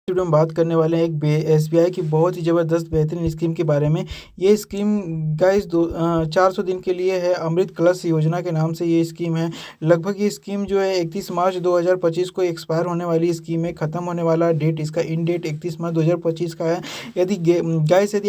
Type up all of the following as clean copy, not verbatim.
Video में बात करने वाले हैं एक एसबीआई की बहुत ही ज़बरदस्त बेहतरीन स्कीम के बारे में। ये स्कीम गाइस 400 दिन के लिए है। अमृत कलश योजना के नाम से ये स्कीम है। लगभग ये स्कीम जो है 31 मार्च 2025 को एक्सपायर होने वाली स्कीम है। ख़त्म होने वाला डेट इसका इन डेट 31 मार्च 2025 का है। यदि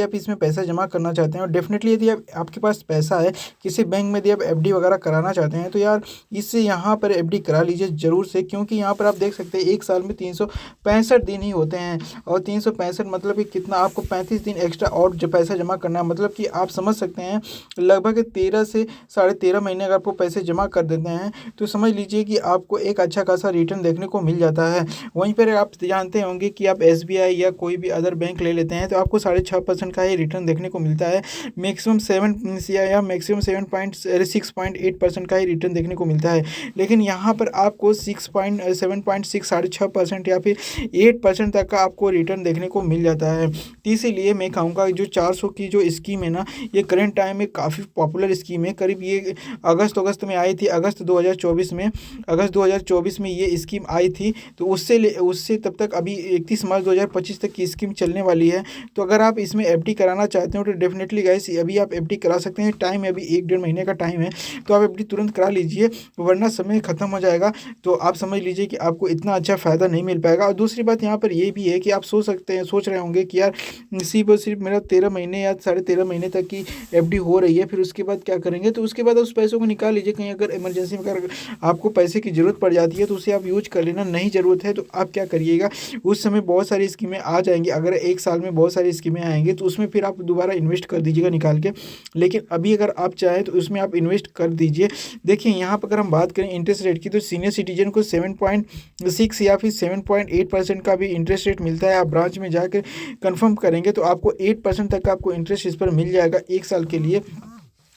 आप इसमें पैसा जमा करना चाहते हैं और डेफिनेटली यदि आपके पास पैसा है, किसी बैंक में यदि आप एफडी वगैरह कराना चाहते हैं तो यार इससे यहाँ पर एफडी करा लीजिए ज़रूर से, क्योंकि यहाँ पर आप देख सकते हैं एक साल में 365 दिन ही होते हैं और 365 मतलब कि कितना, आपको 35 दिन एक्स्ट्रा और जो पैसा जमा करना है, मतलब कि आप समझ सकते हैं लगभग 13 से 13.5 महीने अगर आपको पैसे जमा कर देते हैं तो समझ लीजिए कि आपको एक अच्छा खासा रिटर्न देखने को मिल जाता है। वहीं पर आप जानते होंगे कि आप एसबीआई या कोई भी अदर बैंक ले लेते हैं तो आपको 6.5% का ही रिटर्न देखने को मिलता है। मैक्सिमम 6.8% का ही रिटर्न देखने को मिलता है, लेकिन यहाँ पर आपको 6.6% या फिर 8% तक का आपको रिटर्न देखने को मिल जाता है। तो इसीलिए मैं कहूँगा जो 400 की जो स्कीम है ना, ये करंट टाइम में काफ़ी पॉपुलर स्कीम है। करीब ये अगस्त में आई थी, अगस्त 2024 में ये स्कीम आई थी। तो उससे तब तक अभी 31 मार्च 2025 तक की स्कीम चलने वाली है। तो अगर आप इसमें एफडी कराना चाहते हो तो डेफिनेटली गाइस अभी आप एफडी करा सकते हैं। टाइम है अभी 1-1.5 महीने का टाइम है, तो आप एफडी तुरंत करा लीजिए, वरना समय खत्म हो जाएगा तो आप समझ लीजिए कि आपको इतना अच्छा फ़ायदा नहीं मिल पाएगा। और दूसरी बात यहाँ पर ये भी है कि आप सोच रहे होंगे कि यार सिर्फ और सिर्फ मेरा 13 महीने या 13.5 महीने तक की एफडी हो रही है, फिर उसके बाद क्या करेंगे? तो उसके बाद उस पैसों को निकाल लीजिए। कहीं अगर इमरजेंसी में अगर आपको पैसे की ज़रूरत पड़ जाती है तो उसे आप यूज कर लेना। नहीं ज़रूरत है तो आप क्या करिएगा, उस समय बहुत सारी स्कीमें आ जाएंगी। अगर एक साल में बहुत सारी स्कीमें आएंगी तो उसमें फिर आप दोबारा इन्वेस्ट कर दीजिएगा निकाल के। लेकिन अभी अगर आप चाहें तो उसमें आप इन्वेस्ट कर दीजिए। देखिए यहाँ पर अगर हम बात करें इंटरेस्ट रेट की, तो सीनियर सिटीजन को 7.6 या फिर 7.8% का भी इंटरेस्ट रेट मिलता है। आप ब्रांच में जाकर कंफर्म करेंगे तो आपको 8% तक का आपको इंटरेस्ट इस पर मिल जाएगा 1 साल के लिए।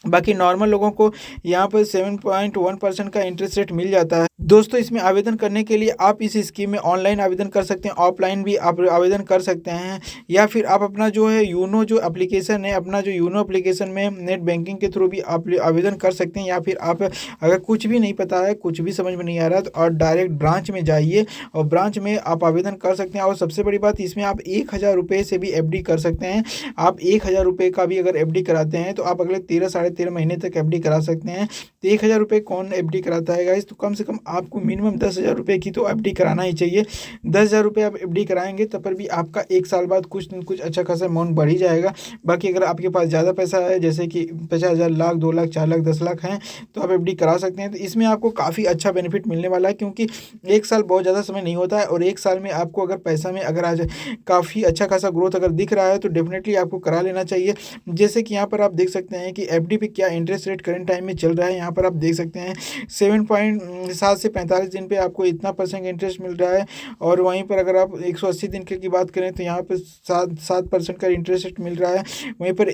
बाकी नॉर्मल लोगों को यहाँ पर 7.1% का इंटरेस्ट रेट मिल जाता है। दोस्तों इसमें आवेदन करने के लिए आप इस स्कीम में ऑनलाइन आवेदन कर सकते हैं, ऑफलाइन भी आप आवेदन कर सकते हैं, या फिर आप अपना जो है यूनो जो एप्लीकेशन है, अपना जो यूनो एप्लीकेशन में नेट बैंकिंग के थ्रू भी आप आवेदन कर सकते हैं। या फिर आप अगर कुछ भी नहीं पता है, कुछ भी समझ में नहीं आ रहा है तो और डायरेक्ट ब्रांच में जाइए और ब्रांच में आप आवेदन कर सकते हैं। और सबसे बड़ी बात इसमें आप 1,000 रुपये से भी एफडी कर सकते हैं। आप 1,000 रुपये का भी अगर एफडी कराते हैं तो आप अगले 13 महीने तक एफडी करा सकते हैं। तो 1,000 रुपये कौन एफडी कराता है गाइस? तो कम से कम आपको मिनिमम 10,000 रुपये की तो एफडी कराना ही चाहिए। 10,000 रुपये आप एफडी कराएंगे तब पर भी आपका 1 साल बाद कुछ न कुछ अच्छा खासा अमाउंट बढ़ ही जाएगा। बाकी अगर आपके पास ज़्यादा पैसा है, जैसे कि 50,000, लाख, 2 लाख, 4 लाख, 10 लाख हैं, तो आप एफडी करा सकते हैं। तो इसमें आपको काफ़ी अच्छा बेनिफिट मिलने वाला है, क्योंकि 1 साल बहुत ज़्यादा समय नहीं होता है और 1 साल में आपको अगर पैसा में अगर आज काफ़ी अच्छा खासा ग्रोथ अगर दिख रहा है तो डेफिनेटली आपको करा लेना चाहिए। जैसे कि यहाँ पर आप देख सकते हैं कि एफडी पे क्या इंटरेस्ट रेट करंट टाइम में चल रहा है। यहाँ पर आप देख सकते हैं 7.7 से 45 दिन पे आपको इतना % इंटरेस्ट मिल रहा है। और वहीं पर अगर आप 180 दिन की बात करें तो यहाँ पर 7% का इंटरेस्ट रेट मिल रहा है। वहीं पर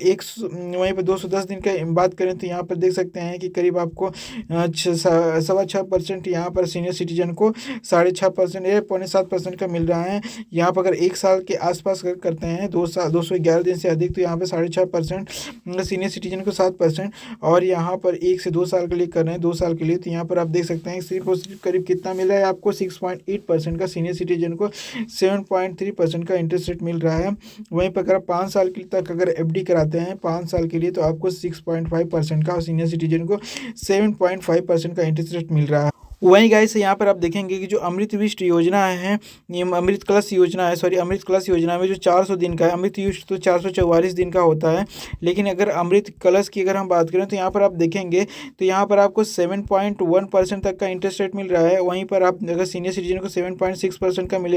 210 दिन का बात करें तो यहाँ पर देख सकते हैं कि करीब आपको 6.25% यहाँ पर सीनियर सिटीजन को 6.5% या 6.7% का मिल रहा है। यहाँ पर अगर 1 साल के आसपास अगर करते हैं 211 दिन से अधिक तो यहाँ पर 6.5% सीनियर सिटीजन को 7%। और यहाँ पर 1 से 2 साल के लिए कर रहे हैं, 2 साल के लिए, तो यहाँ पर आप देख सकते हैं सिर्फ और सिर्फ करीब कितना मिल रहा है आपको 6.8% का, सीनियर सिटीजन को 7.3% का इंटरेस्ट रेट मिल रहा है। वहीं पर अगर आप 5 साल के तक अगर एफडी कराते हैं 5 साल के लिए तो आपको 6.5% का और सीनियर सिटीजन को 7.5% का इंटरेस्ट रेट मिल रहा है। वहीं गाइस यहाँ पर आप देखेंगे कि जो अमृत विष्ट योजना है, ये अमृत कलश योजना है, अमृत कलश योजना में जो 400 दिन का है, अमृत विष्ट तो 444 दिन का होता है। लेकिन अगर अमृत कलश की अगर हम बात करें तो यहाँ पर आप देखेंगे तो यहाँ पर आपको 7.1% तक का इंटरेस्ट रेट मिल रहा है। वहीं पर आप अगर सीनियर सिटीजन को 7.6% का मिल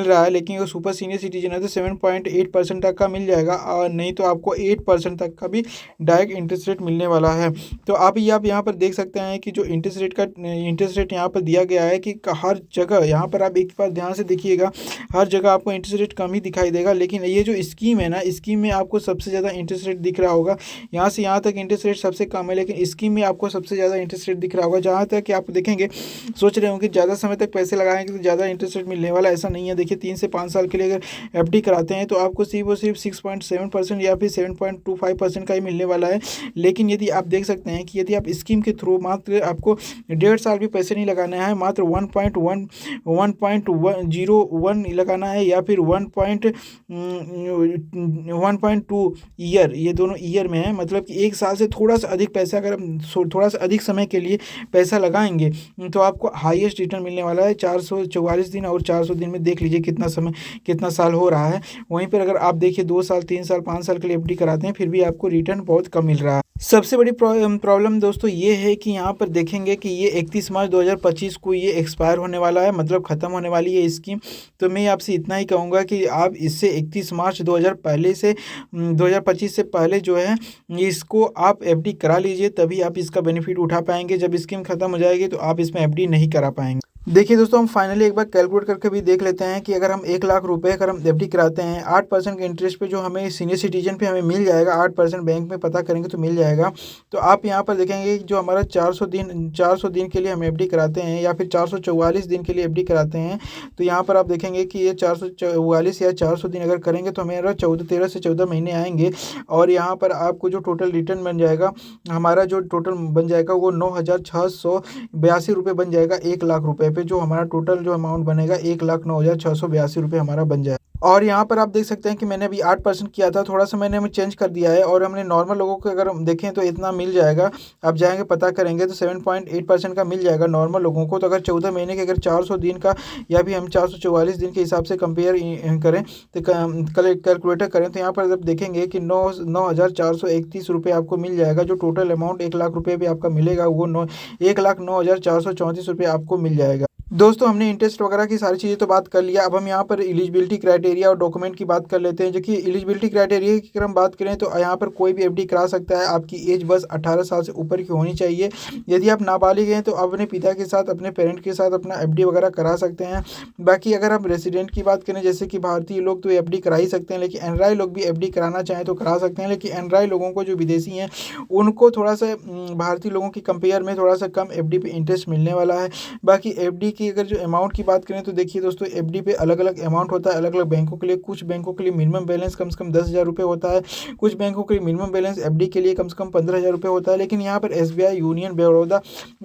रहा है, लेकिन अगर सुपर सीनियर सिटीजन है तो 7.8% तक का मिल जाएगा, और नहीं तो आपको 8% तक का भी डायरेक्ट इंटरेस्ट रेट मिलने वाला है। तो आप यहाँ पर देख सकते हैं कि जो इंटरेस्ट रेट यहाँ पर दिया गया है कि हर जगह, यहाँ पर आप एक बार ध्यान से देखिएगा, हर जगह आपको इंटरेस्ट रेट कम ही दिखाई देगा। लेकिन ये जो स्कीम है ना, स्कीम में आपको सबसे ज़्यादा इंटरेस्ट रेट दिख रहा होगा। यहाँ से यहाँ तक इंटरेस्ट रेट सबसे कम है, लेकिन स्कीम में आपको सबसे ज़्यादा इंटरेस्ट रेट दिख रहा होगा। जहाँ तक कि आप देखेंगे, सोच रहे होंगे ज़्यादा समय तक पैसे लगाएंगे तो ज़्यादा इंटरेस्ट रेट मिलने वाला, ऐसा नहीं है। देखिए 3 से 5 साल के लिए अगर एफडी कराते हैं तो आपको सिर्फ और सिर्फ 6.7% या फिर 7.25% का ही मिलने वाला है। लेकिन यदि आप देख सकते हैं कि यदि आप स्कीम के थ्रू मात्र आपको 1.5 साल भी पैसे नहीं लगाना है, मात्र 1.01 लगाना है या फिर 1.2 ईयर, ये दोनों ईयर में है, मतलब कि 1 साल से थोड़ा सा अधिक पैसा, अगर हम थोड़ा सा अधिक समय के लिए पैसा लगाएंगे तो आपको हाईएस्ट रिटर्न मिलने वाला है 444 दिन, और 400 दिन में देख लीजिए कितना समय, कितना साल हो रहा है। वहीं पर अगर आप देखिए 2 साल 3 साल 5 साल के लिए एफडी कराते हैं फिर भी आपको रिटर्न बहुत कम मिल रहा है। सबसे बड़ी प्रॉब्लम दोस्तों ये है कि यहाँ पर देखेंगे कि ये 31 मार्च 2025 को ये एक्सपायर होने वाला है, मतलब ख़त्म होने वाली है स्कीम। तो मैं आपसे इतना ही कहूँगा कि आप इससे 31 मार्च 2025 से पहले जो है इसको आप एफडी करा लीजिए, तभी आप इसका बेनिफिट उठा पाएंगे। जब स्कीम ख़त्म हो जाएगी तो आप इसमें एफडी नहीं करा पाएंगे। देखिए दोस्तों, हम फाइनली एक बार कैलकुलेट करके भी देख लेते हैं कि अगर हम 1 लाख रुपए अगर हम एफडी कराते हैं 8% के इंटरेस्ट पे जो हमें सीनियर सिटीजन पे हमें मिल जाएगा, 8% बैंक में पता करेंगे तो मिल जाएगा। तो आप यहाँ पर देखेंगे कि जो हमारा 400 दिन के लिए हम एफडी कराते हैं या फिर 444 दिन के लिए एफडी कराते हैं, तो यहाँ पर आप देखेंगे कि ये 444 या 400 दिन अगर करेंगे तो हमारा 13 से 14 महीने आएंगे। और यहाँ पर आपको जो टोटल रिटर्न बन जाएगा, हमारा जो टोटल बन जाएगा वो 9,682 रुपये बन जाएगा 1 लाख रुपए पे। जो हमारा टोटल जो अमाउंट बनेगा 1,09,682 रुपये हमारा बन जाएगा। और यहाँ पर आप देख सकते हैं कि मैंने अभी 8% किया था, थोड़ा सा मैंने हमें चेंज कर दिया है, और हमने नॉर्मल लोगों को अगर हम देखें तो इतना मिल जाएगा। आप जाएंगे पता करेंगे तो 7.8% का मिल जाएगा नॉर्मल लोगों को। तो अगर 14 महीने के अगर 400 दिन का या भी हम 444 दिन के हिसाब से कंपेयर करें तो कैलकुलेटर करें तो यहाँ पर जब देखेंगे कि 9,431 रुपये आपको मिल जाएगा। जो टोटल अमाउंट 1 लाख रुपये भी आपका मिलेगा वो 1,09,434 रुपये आपको मिल जाएगा। दोस्तों, हमने इंटरेस्ट वगैरह की सारी चीज़ें तो बात कर लिया। अब हम यहाँ पर एलिजिबिलिटी क्राइटेरिया और डॉक्यूमेंट की बात कर लेते हैं। जो कि एलिजिबिलिटी क्राइटेरिया की अगर हम बात करें तो यहाँ पर कोई भी एफडी करा सकता है। आपकी एज बस 18 साल से ऊपर की होनी चाहिए। यदि आप नाबालिग हैं तो अपने पिता के साथ, अपने पेरेंट के साथ अपना एफडी वगैरह करा सकते हैं। बाकी अगर हम रेसिडेंट की बात करें, जैसे कि भारतीय लोग तो एफडी करा ही सकते हैं, लेकिन एनआरआई लोग भी एफडी कराना चाहें तो करा सकते हैं। लेकिन एनआरआई लोगों को, जो विदेशी हैं, उनको थोड़ा सा भारतीय लोगों की कंपेयर में थोड़ा सा कम एफडी पे इंटरेस्ट मिलने वाला है। बाकी एफडी की अगर जो अमाउंट की बात करें तो देखिए दोस्तों, एफडी पे अलग अलग अमाउंट होता है अलग अलग बैंकों के लिए। कुछ बैंकों के लिए मिनिमम बैलेंस कम से कम 10,000 रुपये होता है। कुछ बैंकों के लिए मिनिमम बैलेंस एफडी के लिए कम से कम 15,000 रुपये होता है। लेकिन यहाँ पर एसबीआई, यूनियन, बड़ौदा,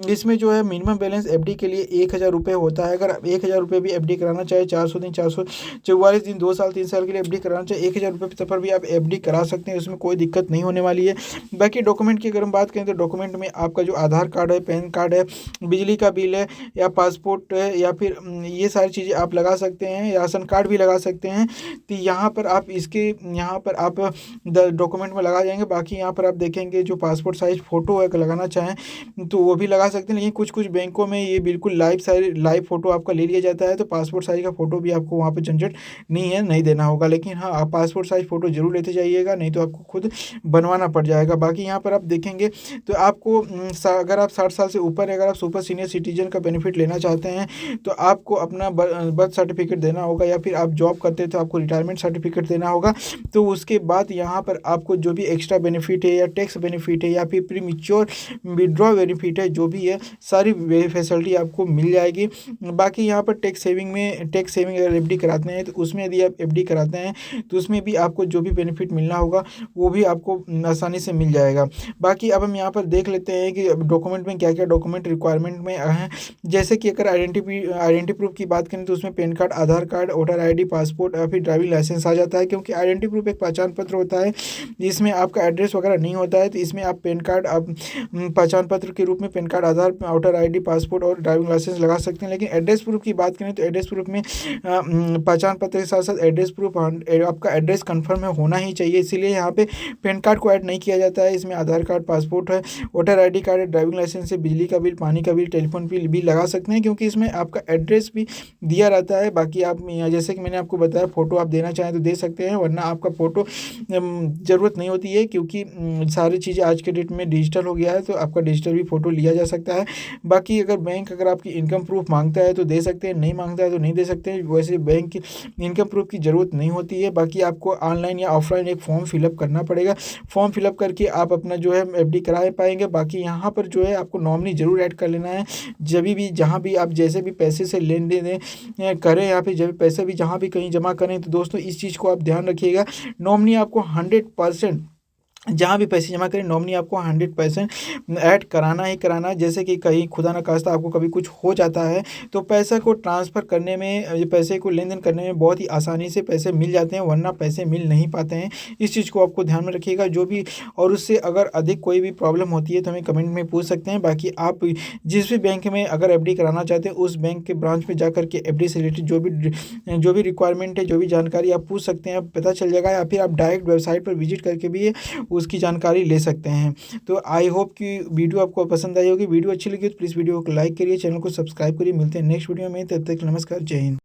इसमें जो है मिनिमम बैलेंस एफडी के लिए 1,000 रुपये होता है। अगर आप 1,000 रुपये भी एफडी कराना चाहे, 400 दिन, 444 दिन, 2 साल 3 साल के लिए एफडी कराना चाहे, 1,000 रुपये पर भी आप एफडी करा सकते हैं, उसमें कोई दिक्कत नहीं होने वाली है। बाकी डॉक्यूमेंट की अगर हम बात करें तो डॉक्यूमेंट में आपका जो आधार कार्ड है, पैन कार्ड है, बिजली का बिल है या पासपोर्ट है, या फिर ये सारी चीज़ें आप लगा सकते हैं, राशन कार्ड भी लगा सकते हैं। तो यहाँ पर आप डॉक्यूमेंट में लगा जाएंगे। बाकी यहाँ पर आप देखेंगे जो पासपोर्ट साइज फ़ोटो है लगाना चाहें तो वो भी लगा सकते हैं। लेकिन कुछ कुछ बैंकों में ये बिल्कुल लाइव फ़ोटो आपका ले लिया जाता है, तो पासपोर्ट साइज़ का फ़ोटो भी आपको वहाँ पर झंझट नहीं देना होगा। लेकिन हाँ, आप पासपोर्ट साइज़ फ़ोटो जरूर लेते जाइएगा, नहीं तो आपको खुद बनवाना पड़ जाएगा। बाकी यहाँ पर आप देखेंगे तो आपको अगर आप 60 साल से ऊपर है, अगर आप सुपर सीनियर सिटीजन का बेनिफिट लेना चाहते हैं तो आपको अपना बर्थ सर्टिफिकेट देना होगा, या फिर आप जॉब करते हैं तो आपको रिटायरमेंट सर्टिफिकेट देना होगा। तो उसके बाद यहाँ पर आपको जो भी एक्स्ट्रा बेनिफिट है या टैक्स बेनिफिट है या फिर प्रीमेच्योर विड्रॉ बेनिफिट है, जो भी है सारी फैसिलिटी आपको मिल जाएगी। बाकी यहाँ पर टैक्स सेविंग अगर एफडी कराते हैं तो उसमें यदि आप एफडी कराते हैं तो उसमें भी आपको जो भी बेनिफिट मिलना होगा वो भी आपको आसानी से मिल जाएगा। बाकी अब हम यहाँ पर देख लेते हैं कि डॉक्यूमेंट में क्या क्या डॉक्यूमेंट रिक्वायरमेंट में हैं। जैसे कि अगर आइडेंटिटी प्रूफ की बात करें तो उसमें पैन कार्ड, आधार कार्ड, वोटर आईडी, पासपोर्ट या फिर ड्राइविंग लाइसेंस आ जाता है। क्योंकि आइडेंटिटी प्रूफ एक पहचान पत्र होता है जिसमें आपका एड्रेस वगैरह नहीं होता है, तो इसमें आप पैन कार्ड, आप पहचान पत्र के रूप में पैन कार्ड, आधार, वोटर आईडी, पासपोर्ट और ड्राइविंग लाइसेंस लगा सकते हैं। लेकिन एड्रेस प्रूफ की बात करें तो एड्रेस प्रूफ में पहचान पत्र के साथ साथ एड्रेस प्रूफ, आपका एड्रेस कन्फर्म होना ही चाहिए, इसीलिए यहाँ पे पैन कार्ड को ऐड नहीं किया जाता है। इसमें आधार कार्ड, पासपोर्ट है, वोटर आईडी कार्ड है, ड्राइविंग लाइसेंस है, बिजली का बिल, पानी का बिल, टेलीफोन बिल भी लगा सकते हैं, क्योंकि इसमें आपका एड्रेस भी दिया रहता है। बाकी आप जैसे कि मैंने आपको बताया, फ़ोटो आप देना चाहें तो दे सकते हैं, वरना आपका फ़ोटो ज़रूरत नहीं होती है, क्योंकि सारी चीज़ें आज के डेट में डिजिटल हो गया है, तो आपका डिजिटल भी फ़ोटो लिया जा सकता है। बाकी अगर बैंक अगर आपकी इनकम प्रूफ मांगता है तो दे सकते हैं, नहीं मांगता है तो नहीं दे सकते हैं। वैसे बैंक की इनकम प्रूफ की ज़रूरत नहीं होती है। बाकी आपको ऑनलाइन या ऑफलाइन एक फॉर्म फिलअप करना पड़ेगा, फॉर्म फिलअप करके आप अपना जो है एफडी करा पाएंगे। बाकी यहाँ पर जो है आपको नॉमिनी ज़रूर ऐड कर लेना है। जब भी जहाँ भी आप जैसे भी पैसे से लेन देन करें, या फिर जब पैसे भी जहाँ भी कहीं जमा करें, तो दोस्तों इस चीज़ को आप ध्यान रखिएगा, नॉमिनी आपको 100% जहाँ भी पैसे जमा करें नॉमिनी आपको 100% ऐड कराना ही कराना है। जैसे कि कहीं खुदा न खास्ता आपको कभी कुछ हो जाता है तो पैसा को ट्रांसफ़र करने में ये पैसे को लेन-देन करने में बहुत ही आसानी से पैसे मिल जाते हैं, वरना पैसे मिल नहीं पाते हैं। इस चीज़ को आपको ध्यान में रखिएगा जो भी, और उससे अगर अधिक कोई भी प्रॉब्लम होती है तो हमें कमेंट में पूछ सकते हैं। बाकी आप जिस भी बैंक में अगर एफडी कराना चाहते हैं उस बैंक के ब्रांच में जाकर के एफडी से रिलेटेड जो भी रिक्वायरमेंट है, जो भी जानकारी आप पूछ सकते हैं, पता चल जाएगा, या फिर आप डायरेक्ट वेबसाइट पर विजिट करके भी उसकी जानकारी ले सकते हैं। तो आई होप कि वीडियो आपको पसंद आई होगी। वीडियो अच्छी लगी तो प्लीज़ वीडियो को लाइक करिए, चैनल को सब्सक्राइब करिए। मिलते हैं नेक्स्ट वीडियो में, तब तक नमस्कार, जय हिंद।